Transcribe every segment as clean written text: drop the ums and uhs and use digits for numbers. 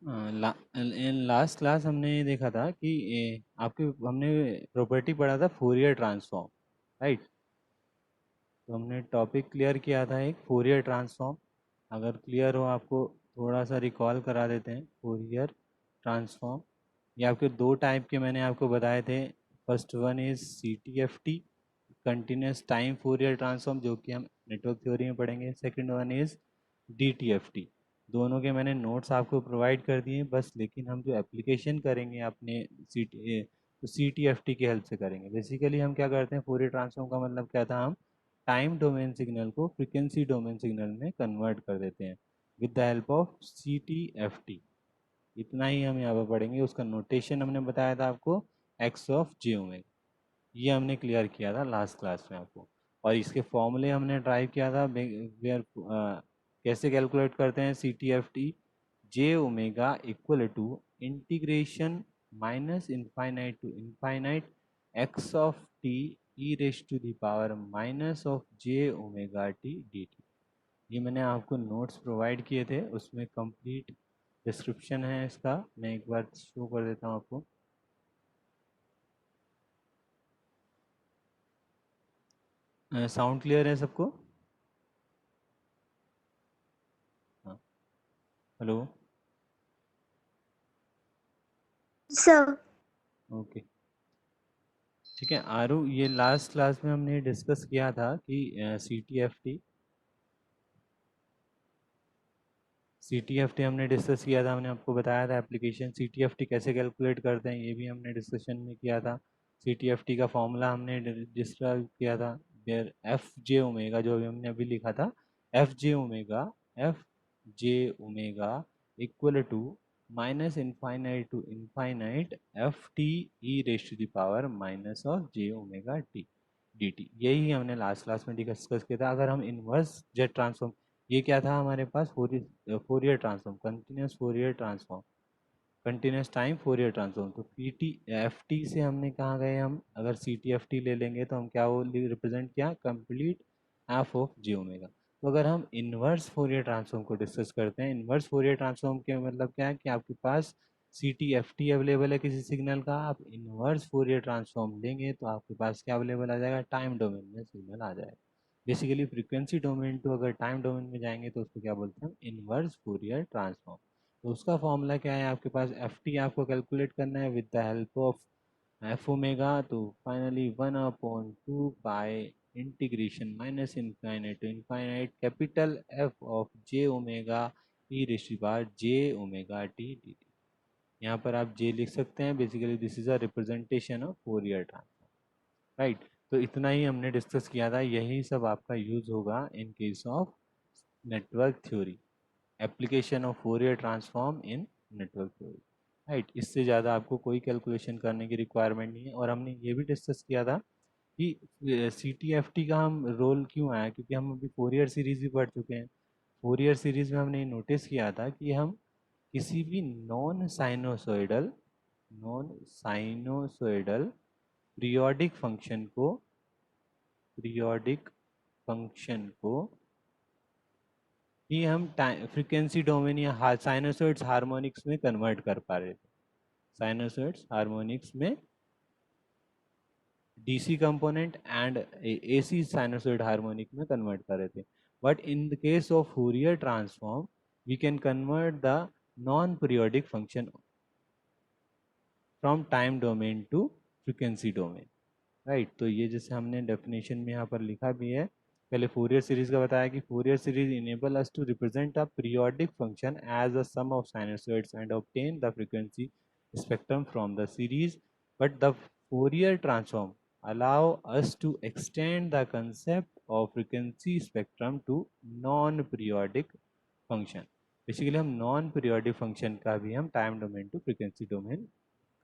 In last class हमने ये देखा था कि आपके हमने प्रॉपर्टी पढ़ा था फोरियर ट्रांसफॉर्म, राइट। तो हमने टॉपिक क्लियर किया था एक फोरियर ट्रांसफॉर्म। अगर क्लियर हो आपको थोड़ा सा रिकॉल करा देते हैं। फोरियर ट्रांसफॉर्म ये आपके दो टाइप के मैंने आपको बताए थे। First one is CTFT, continuous time Fourier transform, जो कि हम नेटवर्क थ्योरी में पढ़ेंगे। Second one is DTFT। दोनों के मैंने नोट्स आपको प्रोवाइड कर दिए बस, लेकिन हम जो एप्लीकेशन करेंगे अपने तो CTFT की हेल्प से करेंगे। बेसिकली हम क्या करते हैं, फोरियर ट्रांसफॉर्म का मतलब क्या था, हम टाइम डोमेन सिग्नल को फ्रीक्वेंसी डोमेन सिग्नल में कन्वर्ट कर देते हैं with the help of CTFT। इतना ही हम यहाँ पर पढ़ेंगे। उसका नोटेशन हमने बताया था आपको एक्स ऑफ जे ओमेगा, ये हमने क्लियर किया था लास्ट क्लास में आपको। और इसके फॉर्मूले हमने ड्राइव किया था वेयर कैसे कैलकुलेट करते हैं CTFT। J omega equal to integration minus infinite to infinite x of t e raise to the power minus of J omega T D t. ये मैंने आपको नोट्स प्रोवाइड किए थे, उसमें कंप्लीट डिस्क्रिप्शन है इसका। मैं एक बार शो कर देता हूँ आपको। साउंड क्लियर है सबको? हाँ, हेलो। सर। ओके, ठीक है आरू। ये लास्ट क्लास में हमने डिस्कस किया था कि CTFT हमने डिस्कस किया था। हमने आपको बताया था एप्लीकेशन CTFT कैसे कैलकुलेट करते हैं, ये भी हमने डिस्कशन में किया था। CTFT का फॉर्मूला हमने डिस्क्राइब किया था। वेयर एफ जे ओमेगा, जो भी हमने अभी लिखा था, F j omega equal to minus infinite to infinite f t e raise to the power minus of J omega T D t. यही हमने लास्ट क्लास में डिस्कस किया था। अगर हम इन्वर्स जेट ट्रांसफॉर्म, ये क्या था हमारे पास, Fourier transform, continuous Fourier transform, continuous time Fourier transform. तो PTFT से हमने कहाँ गए, हम अगर CTFT ले लेंगे तो हम क्या वो रिप्रेजेंट किया, complete F of J omega. तो अगर हम इन्वर्स फोरियर ट्रांसफॉर्म को डिस्कस करते हैं, इन्वर्स फोरियर ट्रांसफॉर्म के मतलब क्या है कि आपके पास CTFT अवेलेबल है किसी सिग्नल का, आप इन्वर्स फोरियर ट्रांसफॉर्म लेंगे तो आपके पास क्या अवेलेबल आ जाएगा, टाइम डोमेन में सिग्नल आ जाएगा। बेसिकली फ्रीक्वेंसी डोमेन टू अगर टाइम डोमेन में जाएंगे तो उसको क्या बोलते हैं हम, इन्वर्स फोरियर ट्रांसफॉर्म। तो उसका फॉर्मूला क्या है आपके पास, FT आपको कैलकुलेट करना है with the help of F omega. तो finally 1/2 pi integration minus infinite to infinite capital F of J omega E raised bar J omega T D T. यहाँ पर आप जे लिख सकते हैं। Basically this is a representation of Fourier transform, right. तो इतना ही हमने डिस्कस किया था, यही सब आपका यूज होगा in case of network theory, application of Fourier transform in network theory, right. इससे ज़्यादा आपको कोई कैलकुलेशन करने की रिक्वायरमेंट नहीं है। और हमने ये भी डिस्कस किया था कि CTFT का हम रोल क्यों आया, क्योंकि हम अभी फोरियर सीरीज भी पढ़ चुके हैं। फोरियर सीरीज में हमने नोटिस किया था कि हम किसी भी नॉन साइनोसोइडल पीरियोडिक फंक्शन को ही हम टाइम फ्रीक्वेंसी डोमेन या साइनोसॉइड्स हार्मोनिक्स में कन्वर्ट कर पा रहे थे। साइनोसॉइड्स हार्मोनिक्स में DC component and AC sinusoid harmonic में कन्वर्ट कर रहे थे। But in the case of Fourier transform we can convert the non periodic function from time domain to frequency domain, right. तो ये जैसे हमने डेफिनेशन में यहाँ पर लिखा भी है। पहले फोरियर सीरीज का बताया कि Fourier series enable us to represent a periodic function as a sum of sinusoids and obtain the frequency spectrum from the series, but the Fourier transform allow us to extend the concept of frequency spectrum to non periodic function। Basically हम non periodic function का भी हम time domain to frequency domain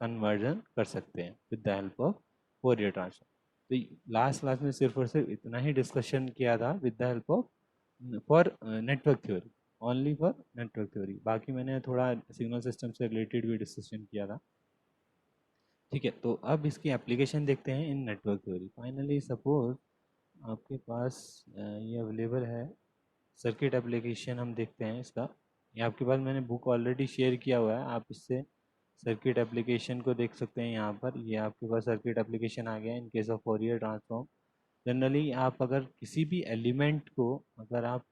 conversion कर सकते हैं with the help of Fourier transform. तो last class में सिर्फ और सिर्फ इतना ही डिस्कशन किया था with the help of for network theory, only for network theory. बाकी मैंने थोड़ा सिग्नल सिस्टम से रिलेटेड भी डिस्कशन किया था, ठीक है। तो अब इसकी एप्लीकेशन देखते हैं इन नेटवर्क थ्योरी। फाइनली सपोज आपके पास ये अवेलेबल है सर्किट एप्लीकेशन, हम देखते हैं इसका। ये आपके पास मैंने बुक ऑलरेडी शेयर किया हुआ है, आप इससे सर्किट एप्लीकेशन को देख सकते हैं। यहाँ पर ये आपके पास सर्किट एप्लीकेशन आ गया है in case of Fourier transform. Generally आप अगर किसी भी एलिमेंट को, अगर आप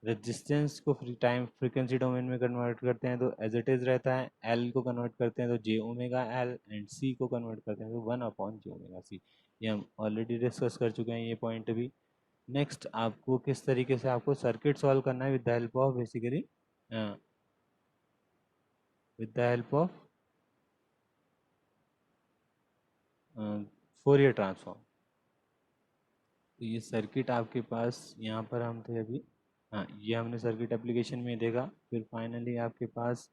रेजिस्टेंस को टाइम फ्रीक्वेंसी डोमेन में कन्वर्ट करते हैं तो एज इट इज़ रहता है, एल को कन्वर्ट करते हैं तो जे ओमेगा एल, एंड सी को कन्वर्ट करते हैं तो 1/j⍵c। ये हम ऑलरेडी डिस्कस कर चुके हैं ये पॉइंट भी। नेक्स्ट आपको किस तरीके से आपको सर्किट सॉल्व करना है with the help of basically with the help of Fourier transform. तो ये सर्किट आपके पास यहाँ पर हम थे अभी, हाँ ये हमने सर्किट एप्लीकेशन में देखा। फिर फाइनली आपके पास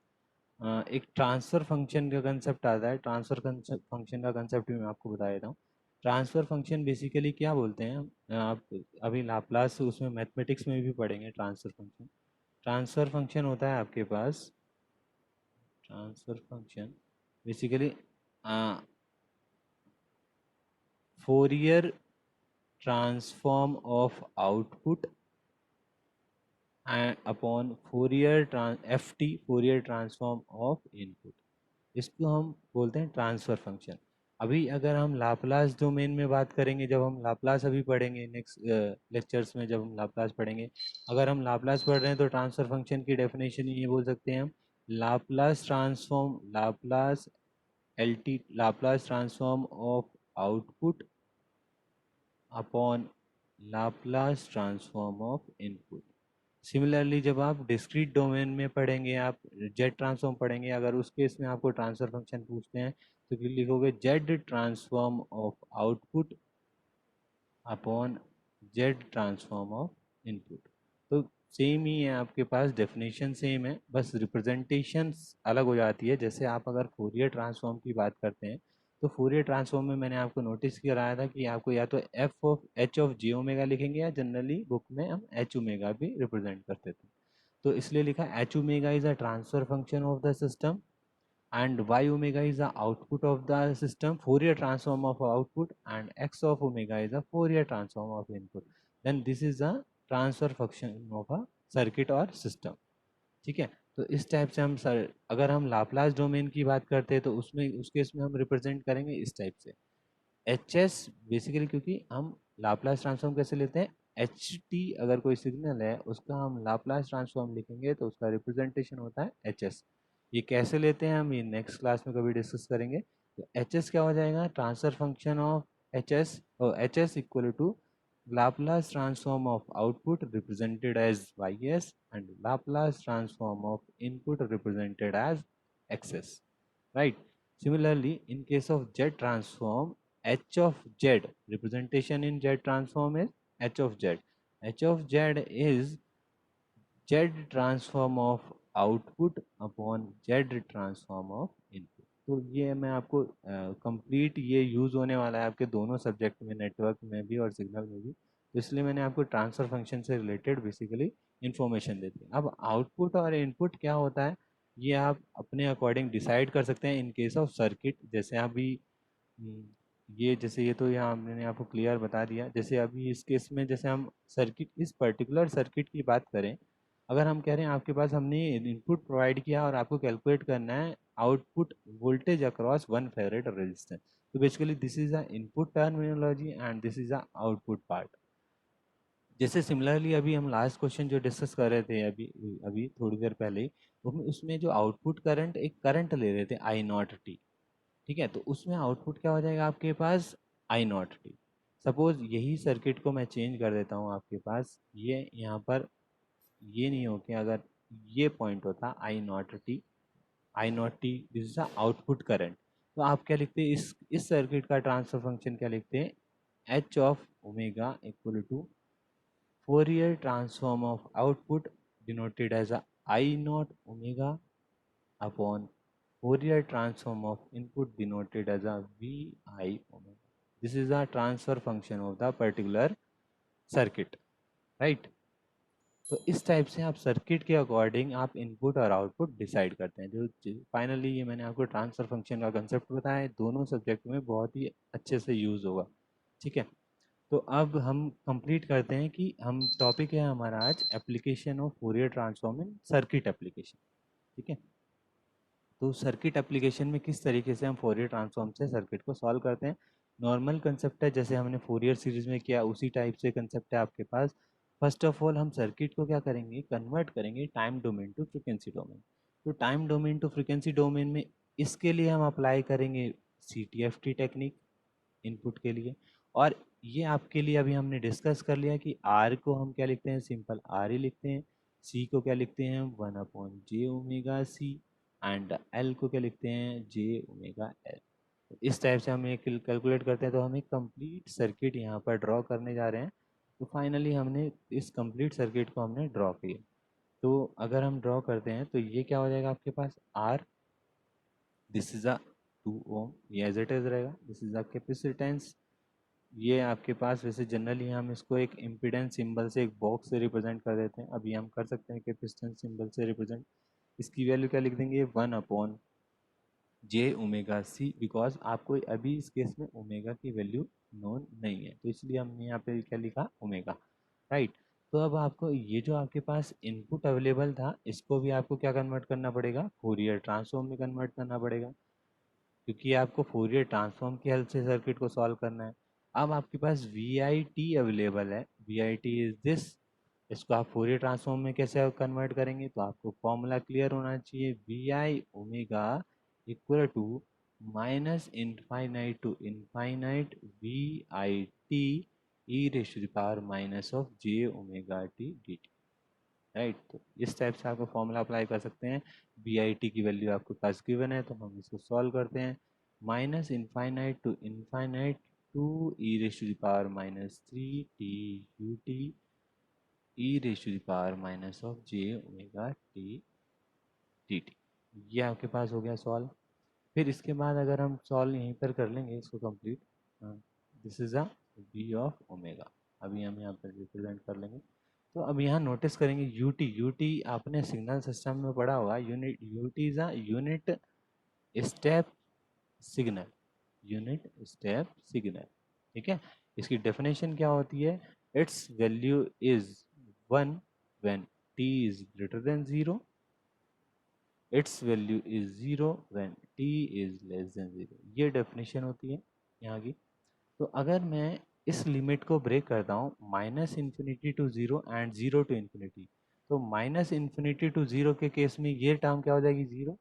एक ट्रांसफ़र फंक्शन का कंसेप्ट आता है। ट्रांसफ़र फंक्शन का कंसेप्ट भी मैं आपको बता देता हूँ। ट्रांसफ़र फंक्शन बेसिकली क्या बोलते हैं हम, आप अभी लाप्लास उसमें मैथमेटिक्स में भी पढ़ेंगे ट्रांसफ़र फंक्शन। ट्रांसफ़र फंक्शन होता है आपके पास, transfer function basically Fourier transform of output and upon Fourier transform of input, इसको हम बोलते हैं ट्रांसफ़र फंक्शन। अभी अगर हम लाप्लास डोमेन में बात करेंगे, जब हम लाप्लास अभी पढ़ेंगे नेक्स्ट लेक्चर्स में, जब हम लाप्लास पढ़ेंगे, अगर हम लाप्लास पढ़ रहे हैं तो ट्रांसफ़र फंक्शन की डेफिनेशन ये बोल सकते हैं हम, Laplace transform Laplace transform of output upon Laplace transform of input. Similarly जब आप डिस्क्रीट डोमेन में पढ़ेंगे, आप जेड ट्रांसफॉर्म पढ़ेंगे, अगर उस केस में आपको ट्रांसफर फंक्शन पूछते हैं तो फिर लिखोगे Z transform of output upon Z transform of input. तो सेम ही है आपके पास, डेफिनेशन सेम है, बस रिप्रेजेंटेशन अलग हो जाती है। जैसे आप अगर फोरियर ट्रांसफॉर्म की बात करते हैं तो फोरियर ट्रांसफॉर्म में मैंने आपको नोटिस कराया था कि आपको या तो एच ऑफ जे ओमेगा लिखेंगे, या जनरली बुक में हम एच ओमेगा भी रिप्रेजेंट करते थे। तो इसलिए लिखा H omega is a transfer function of the system and y omega is the output of the system, Fourier transform of output, and x of omega is the Fourier transform of input. Then this is a transfer function of a circuit or system। ठीक है, तो इस type से हम sir अगर हम Laplace domain की बात करते हैं तो उसमें उस केस में हम रिप्रेजेंट करेंगे इस टाइप से एच एस बेसिकली, क्योंकि हम लाप्लास ट्रांसफॉर्म कैसे लेते हैं, एच टी अगर कोई सिग्नल है उसका हम लाप्लास ट्रांसफॉर्म लिखेंगे तो उसका रिप्रेजेंटेशन होता है एच एस। ये कैसे लेते हैं हम ये नेक्स्ट क्लास में कभी डिस्कस करेंगे। तो एच एस क्या हो जाएगा, transfer function of H S, और H S equal to Laplace transform of output represented as Y S and Laplace transform of input represented as X S, right? Similarly, in case of Z transform, H of Z, representation in Z transform is H of Z. H of Z is Z transform of output upon Z transform of input। तो ये मैं आपको complete ये use होने वाला है आपके दोनों सब्जेक्ट में, नेटवर्क में भी और सिग्नल में भी। तो इसलिए मैंने आपको ट्रांसफ़र फंक्शन से रिलेटेड बेसिकली इन्फॉर्मेशन दे दी। अब आउटपुट और इनपुट क्या होता है ये आप अपने अकॉर्डिंग डिसाइड कर सकते हैं इन केस ऑफ सर्किट। जैसे अभी ये जैसे ये तो यहाँ मैंने आपको क्लियर बता दिया। जैसे अभी इस केस में जैसे हम सर्किट, इस पर्टिकुलर सर्किट की बात करें, अगर हम कह रहे हैं आपके पास हमने इनपुट प्रोवाइड किया और आपको कैलकुलेट करना है आउटपुट वोल्टेज अक्रॉस 1 फेरेड रेजिस्टेंस, तो basically this is a input terminology and this is a output part. जैसे सिमिलरली अभी हम लास्ट क्वेश्चन जो डिस्कस कर रहे थे अभी अभी थोड़ी देर पहले ही, उसमें जो आउटपुट करंट, एक करंट ले रहे थे आई नॉट टी, ठीक है, तो उसमें आउटपुट क्या हो जाएगा आपके पास, आई नॉट टी। सपोज यही सर्किट को मैं चेंज कर देता हूँ आपके पास, ये यहाँ पर ये नहीं हो के अगर ये पॉइंट होता I not T this is output current, तो आप क्या लिखते हैं, इस सर्किट का ट्रांसफर फंक्शन क्या लिखते हैं, H of omega equal to Fourier transform of output denoted as I naught omega upon Fourier transform of input denoted as a VI omega. This is a transfer function of the particular circuit, right? तो इस type से आप circuit के according आप input और output decide करते हैं। जो फाइनली ये मैंने आपको ट्रांसफर फंक्शन का कंसेप्ट बताया है, दोनों सब्जेक्ट में बहुत ही अच्छे से यूज़ होगा, ठीक है। तो अब हम कंप्लीट करते हैं कि हम टॉपिक है हमारा आज application of Fourier transform in circuit application. ठीक है, तो सर्किट एप्लीकेशन में किस तरीके से हम फोरियर ट्रांसफॉर्म से सर्किट को सॉल्व करते हैं। नॉर्मल कंसेप्ट है जैसे हमने फोरियर सीरीज में किया, उसी टाइप से कंसेप्ट है आपके पास। फर्स्ट ऑफ ऑल हम सर्किट को क्या करेंगे, कन्वर्ट करेंगे time domain to frequency domain. तो time domain to frequency domain में इसके लिए हम अप्लाई करेंगे CTFT टेक्निक इनपुट के लिए। और ये आपके लिए अभी हमने डिस्कस कर लिया कि आर को हम क्या लिखते हैं, सिंपल आर ही लिखते हैं। सी को क्या लिखते हैं, 1/j⍵c। एंड एल को क्या लिखते हैं, j⍵l। इस टाइप से हम ये कैलकुलेट करते हैं। तो हम एक कंप्लीट सर्किट यहाँ पर ड्रॉ करने जा रहे हैं। तो फाइनली हमने इस कंप्लीट सर्किट को हमने ड्रॉ किया। तो अगर हम ड्रॉ करते हैं तो ये क्या हो जाएगा आपके पास, आर, दिस इज अ 2 ओम, ये एज इट इज रहेगा। दिस इज अ कैपेसिटेंस, ये आपके पास वैसे जनरली हम इसको एक इम्पीडेंस सिंबल से, एक बॉक्स से रिप्रेजेंट कर देते हैं। अभी हम कर सकते हैं कैपेसिटेंस सिंबल से रिप्रेजेंट। इसकी वैल्यू क्या लिख देंगे, 1/j⍵c, बिकॉज आपको अभी इस केस में ओमेगा की वैल्यू नोन नहीं है, तो इसलिए हमने यहाँ पे क्या लिखा, ओमेगा। राइट। तो अब आपको ये जो आपके पास इनपुट अवेलेबल था, इसको भी आपको क्या कन्वर्ट करना पड़ेगा, फोरियर ट्रांसफॉर्म में कन्वर्ट करना पड़ेगा, क्योंकि आपको फोरियर ट्रांसफॉर्म की हेल्प से सर्किट को सॉल्व करना है। अब आपके पास VIT अवेलेबल है, VIT इज दिस। इसको आप फोरियर ट्रांसफॉर्म में कैसे कन्वर्ट करेंगे, तो आपको फॉर्मूला क्लियर होना चाहिए। VI omega equal to minus infinite to infinite VIT e⁻⁻ -j⍵t dt। Right, तो इस टाइप से आपको फॉर्मूला अप्लाई कर सकते हैं। VIT की वैल्यू आपके पास गिवन है, तो हम इसको सॉल्व करते हैं। Minus infinite to infinite 2e⁻³ e⁻⁻j⍵t dt। ये आपके पास हो गया सॉल्व। फिर इसके बाद अगर हम सॉल्व यहीं पर कर लेंगे इसको complete, this is a V of omega, अभी हम यहाँ पर रिप्रेजेंट कर लेंगे। तो अब यहाँ नोटिस करेंगे यूटी आपने सिग्नल सिस्टम में पढ़ा होगा, unit UT is a unit step signal, unit step signal. ठीक है, इसकी डेफिनेशन क्या होती है, it's value is 1 when t is greater than 0, it's value is 0 when t is less than 0। ये डेफिनेशन होती है यहाँ की। तो अगर मैं इस लिमिट को ब्रेक करता हूँ -∞ टू 0 एंड 0 टू इन्फिनिटी, तो -∞ टू 0 के केस में ये टर्म क्या हो जाएगी, 0।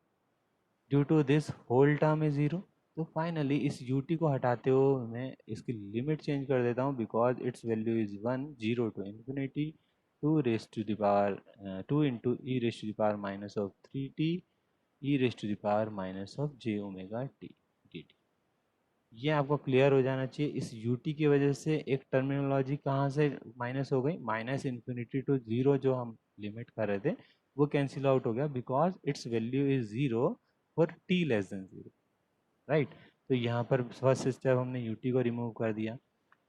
Due to this whole term is 0। तो फाइनली इस ut को हटाते हुए मैं इसकी लिमिट चेंज कर देता हूँ, because its value is 1, 0 to infinity 2 into e⁻⁻3t e⁻⁻j⍵t dt। ये आपको क्लियर हो जाना चाहिए। इस ut की वजह से एक टर्मिनोलॉजी कहाँ से माइनस हो गई, -∞ टू 0 जो हम लिमिट कर रहे थे वो कैंसिल आउट हो गया, because its value is 0 for t less than 0। Right, तो यहाँ पर फर्स्ट स्टेप हमने ut को रिमूव कर दिया।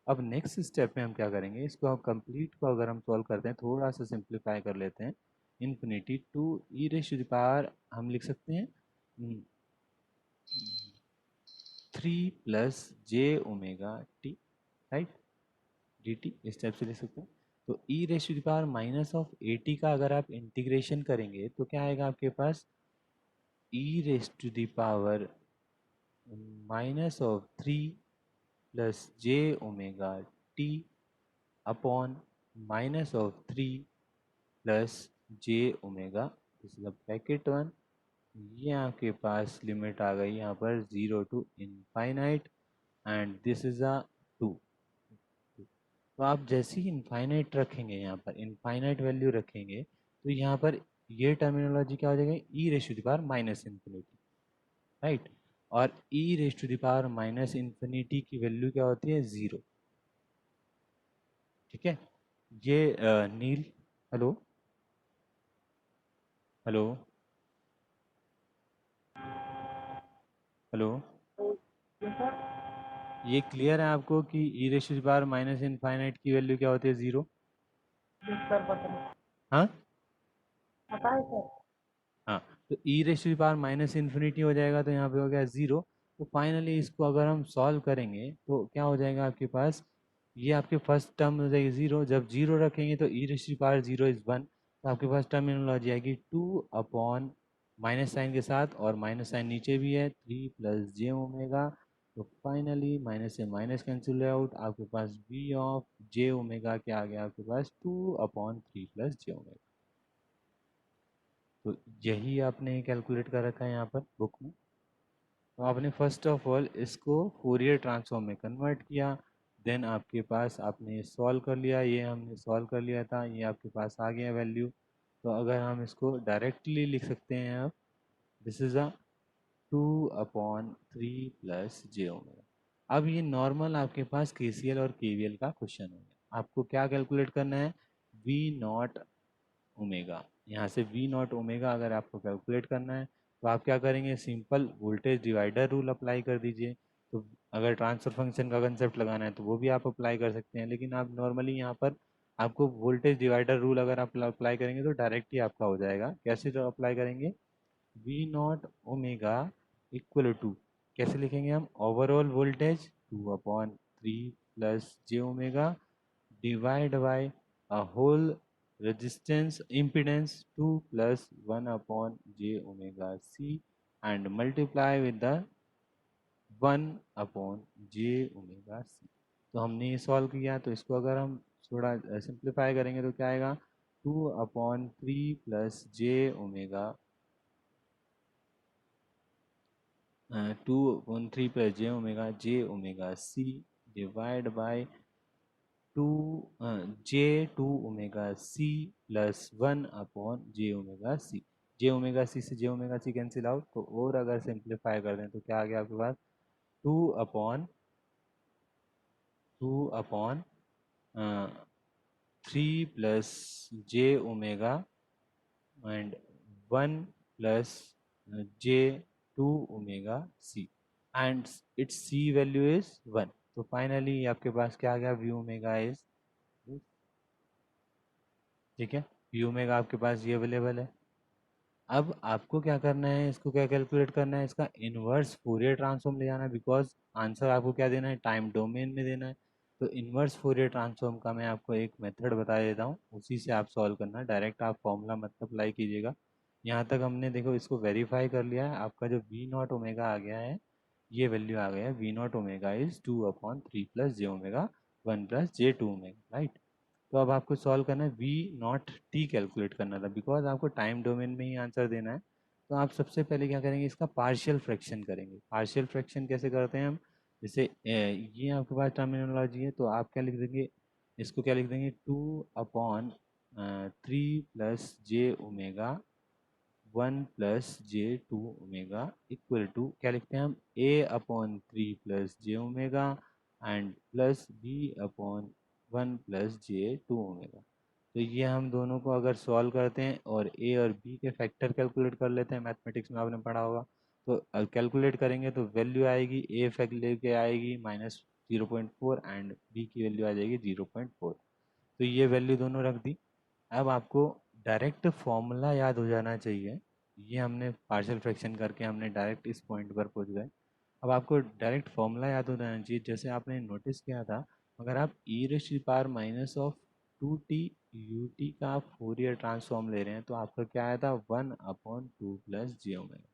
अब नेक्स्ट स्टेप में हम क्या करेंगे, इसको हम कंप्लीट को अगर हम सॉल्व करते हैं, थोड़ा सा सिंप्लीफाई कर लेते हैं। इन्फिनिटी टू e⁻, हम लिख सकते हैं 3 + j⍵t, राइट, dt, इस टाइप से लिख सकते हैं। तो e⁻⁻⁴ का अगर आप इंटीग्रेशन करेंगे तो क्या आएगा आपके पास, e⁻⁻³ + j⍵t upon -3 + j⍵, this is bracket 1। ये आपके पास लिमिट आ गई यहाँ पर 0 to infinite and this is a 2। तो आप जैसे ही इनफाइनाइट रखेंगे, यहाँ पर इनफाइनाइट वैल्यू रखेंगे, तो यहाँ पर ये टर्मिनोलॉजी क्या हो जाएगी, e⁻⁻∞, राइट। और e⁻⁻∞ की वैल्यू क्या होती है, 0। ठीक है, ये नील, हेलो हेलो हेलो, ये क्लियर है आपको कि e⁻⁻∞ की वैल्यू क्या होती है, 0। हाँ हाँ, तो e⁻⁻∞ हो जाएगा, तो यहाँ पे हो गया 0। तो फाइनली इसको अगर हम सॉल्व करेंगे तो क्या हो जाएगा आपके पास, ये आपके फर्स्ट टर्म हो जाएगी 0। जब 0 रखेंगे तो e raise to power 0 is 1। तो आपके पास टर्मिनोलॉजी आएगी 2 अपॉन माइनस साइन के साथ, और माइनस साइन नीचे भी है, 3 प्लस जे ओमेगा। तो फाइनली माइनस से माइनस कैंसिल आउट, आपके पास बी ऑफ जे ओमेगा क्या आ गया आपके पास 2 अपॉन 3 प्लस जे ओमेगा। तो यही आपने कैलकुलेट कर रखा है यहाँ पर बुक में। तो आपने फर्स्ट ऑफ ऑल इसको फोरियर ट्रांसफॉर्म में कन्वर्ट किया, देन आपके पास आपने सॉल्व कर लिया, ये हमने सॉल्व कर लिया था, ये आपके पास आ गया वैल्यू। तो अगर हम इसको डायरेक्टली लिख सकते हैं अब, this is a 2 upon 3 plus J omega. अब ये नॉर्मल आपके पास केसीएल और केवीएल का क्वेश्चन हो गया। आपको क्या कैलकुलेट करना है, वी नॉट ओमेगा। यहाँ से वी नॉट ओमेगा अगर आपको कैलकुलेट करना है तो आप क्या करेंगे, simple voltage divider rule apply कर दीजिए। तो अगर ट्रांसफर फंक्शन का कंसेप्ट लगाना है तो वो भी आप अप्लाई कर सकते हैं, लेकिन आप नॉर्मली यहाँ पर आपको वोल्टेज डिवाइडर रूल अगर आप अप्लाई करेंगे तो डायरेक्ट ही आपका हो जाएगा। कैसे अप्लाई करेंगे, V naught omega equal to, कैसे लिखेंगे हम, overall voltage 2/3 plus J omega divide by a whole resistance impedance 2 plus 1 upon j omega c and multiply with the 1 upon j omega c। तो हमने ये सॉल्व किया, तो इसको अगर हम थोड़ा सिंप्लीफाई करेंगे तो क्या आएगा, 2/3 plus J omega 2/3 plus J omega C divide by 2 J 2 omega C plus 1/जे omega C. J omega C से J omega C cancel out, तो और अगर सिंप्लीफाई कर दें तो क्या आ गया आपके पास, two upon 3 plus J omega and 1 plus J 2 omega C and it's C value is 1। तो फाइनली आपके पास क्या आ गया, वी ओमेगा इज, ठीक है, वी ओमेगा आपके पास ये अवेलेबल है। अब आपको क्या करना है, इसको क्या कैलकुलेट करना है, इसका इन्वर्स फोरियर ट्रांसफॉर्म ले जाना है, बिकॉज आंसर आपको क्या देना है, टाइम डोमेन में देना है। तो इन्वर्स फोरियर ट्रांसफॉर्म का मैं आपको एक मेथड बता देता हूँ, उसी से आप सॉल्व करना, डायरेक्ट आप फॉर्मूला मत अप्लाई कीजिएगा। यहाँ तक हमने देखो इसको वेरीफाई कर लिया है, आपका जो वी नॉट ओमेगा आ गया है, ये वैल्यू आ गया है, V naught omega is 2/3 plus J omega 1 plus J 2 omega, right. तो अब आपको सॉल्व करना है, वी नॉट टी कैलकुलेट करना था, बिकॉज आपको टाइम डोमेन में ही आंसर देना है। तो आप सबसे पहले क्या करेंगे, इसका पार्शियल फ्रैक्शन करेंगे। पार्शियल फ्रैक्शन कैसे करते हैं हम, जैसे ये आपके पास टर्मिनोलॉजी है, तो आप क्या लिख देंगे, इसको क्या लिख देंगे, 2/3 plus J omega 1 plus J 2 omega equal to क्या लिखते हैं हम, A/3 plus J omega and plus B/1 plus J 2 omega. तो ये हम दोनों को अगर सॉल्व करते हैं और ए और बी के फैक्टर कैलकुलेट कर लेते हैं, मैथमेटिक्स में आपने पढ़ा होगा, तो कैलकुलेट करेंगे तो वैल्यू आएगी, ए फैक्ट लेके आएगी -0.4 एंड बी की वैल्यू आ जाएगी 0.4। तो ये वैल्यू दोनों रख दी। अब आपको डायरेक्ट फॉर्मूला याद हो जाना चाहिए, ये हमने पार्शियल फ्रैक्शन करके हमने डायरेक्ट इस पॉइंट पर पहुंच गए। अब आपको डायरेक्ट फॉर्मूला याद हो जाना चाहिए, जैसे आपने नोटिस किया था, अगर आप e raise to power minus of 2t ut का फोरियर ट्रांसफॉर्म ले रहे हैं तो आपका क्या आया था, 1/2 प्लस जे ओमेगा,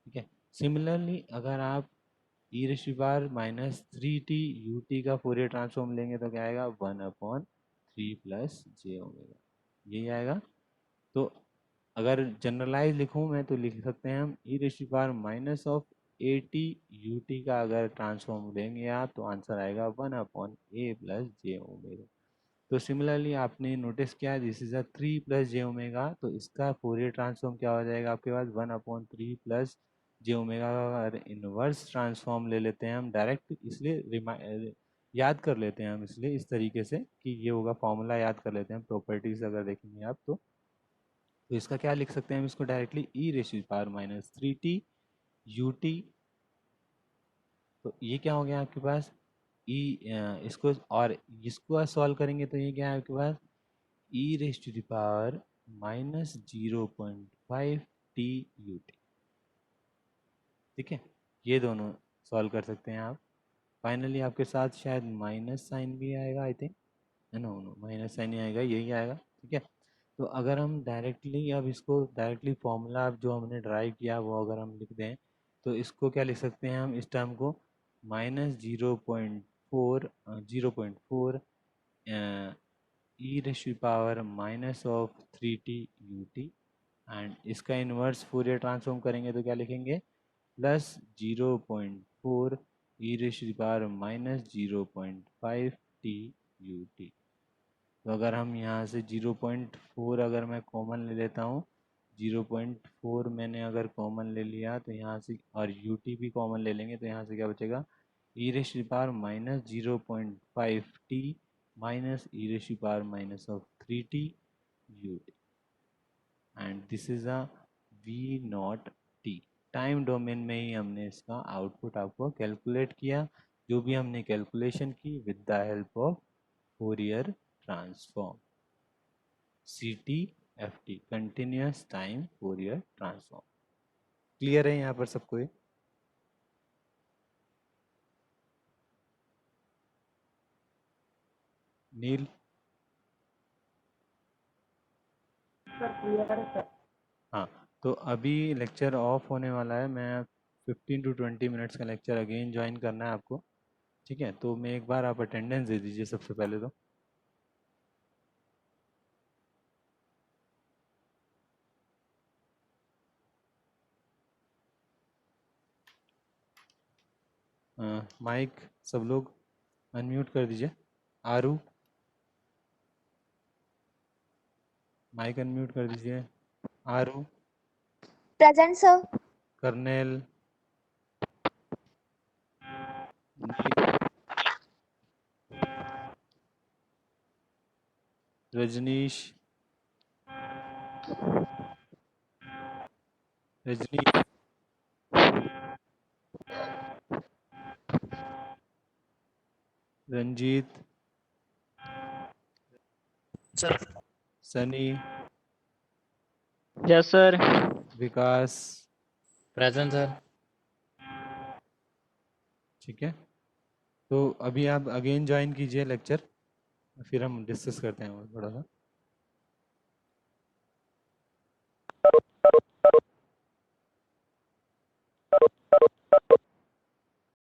ठीक है। सिमिलरली अगर आप e raise to power -3t ut का फोरियर ट्रांसफॉर्म लेंगे तो क्या आएगा, 1/3 प्लस जे ओमेगा, यही आएगा। तो अगर जनरलाइज लिखूँ मैं तो लिख सकते हैं हम, e raise to power minus of 80 ut का अगर ट्रांसफॉर्म लेंगे आप तो आंसर आएगा 1/a प्लस जे ओमेगा। तो सिमिलरली आपने नोटिस किया this is a 3 plus J omega, तो इसका फोरियर ट्रांसफॉर्म क्या हो जाएगा आपके पास, 1/3 प्लस जे ओमेगा का अगर इन्वर्स ट्रांसफॉर्म ले लेते हैं हम डायरेक्ट, इसलिए याद कर लेते हैं हम, इसलिए इस तरीके से कि ये होगा, फॉर्मूला याद कर लेते हैं, प्रॉपर्टीज अगर देखेंगे आप तो इसका क्या लिख सकते हैं हम, इसको directly e raise to power -3t ut। तो ये क्या हो गया आपके पास, ई इसको और इसको सॉल्व करेंगे तो ये क्या है आपके पास, E raise to the power -0.5 T ut, ठीक है। ये दोनों सॉल्व कर सकते हैं आप। फाइनली आपके साथ शायद माइनस साइन भी आएगा, I think, no no minus sign ही आएगा, यही आएगा, ठीक है। तो अगर हम डायरेक्टली अब इसको डायरेक्टली फॉर्मूला जो हमने ड्राइव किया वो अगर हम लिख दें तो इसको क्या लिख सकते हैं हम, इस टर्म को -0.4 e Reshu power minus of 3t ut, and इसका इन्वर्स फोरियर ट्रांसफॉर्म करेंगे तो क्या लिखेंगे, +0.4 e Reshu power -0.5t ut। तो अगर हम यहाँ से 0.4 अगर मैं कॉमन ले लेता हूँ, 0.4 मैंने अगर कॉमन ले लिया तो यहाँ से, और ut भी कॉमन ले लेंगे तो यहाँ से क्या बचेगा, e Reshu power -0.5t minus e Reshu power minus of 3t ut, and this is a v not t। Time domain में ही हमने इसका आउटपुट आपको कैलकुलेट किया, जो भी हमने कैलकुलेशन की with the help of Fourier transform, CTFT, continuous time Fourier transform. Clear है यहाँ पर सबको ये? नील? हाँ, तो अभी लेक्चर ऑफ होने वाला है, मैं 15 to 20 मिनट्स का लेक्चर अगेन ज्वाइन करना है आपको, ठीक है। तो मैं एक बार आप अटेंडेंस दे दीजिए सबसे पहले तो। माइक सब लोग अनम्यूट कर दीजिए। आरू, माइक अनम्यूट कर दीजिए। Aaru, Present, sir. Karnail, Rajneesh, Rajni, Ranjit, sir. Sunny, yes sir. Vikas, present sir. ठीक है। तो अभी आप अगेन ज्वाइन कीजिए लेक्चर, फिर हम डिस्कस करते हैं और थोड़ा सा।